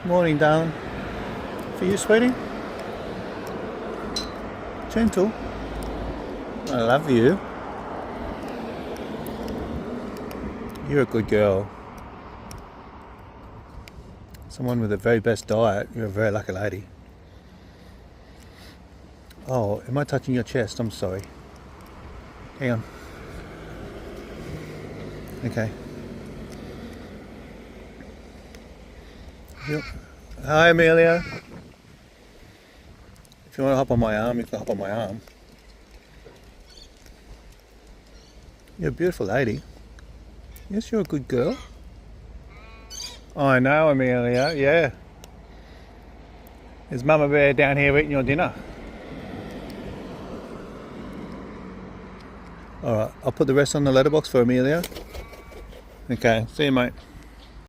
Morning, darling. For you, sweetie? Gentle. I love you. You're a good girl. Someone with the very best diet. You're a very lucky lady. Oh, am I touching your chest? I'm sorry. Hang on. Okay. Yep. Hi, Emilio. If you want to hop on my arm, you can hop on my arm. You're a beautiful lady. Yes, you're a good girl. I know, Emilio, yeah. Is Mama Bear down here eating your dinner? Alright, I'll put the rest on the letterbox for Emilio. Okay, see you, mate.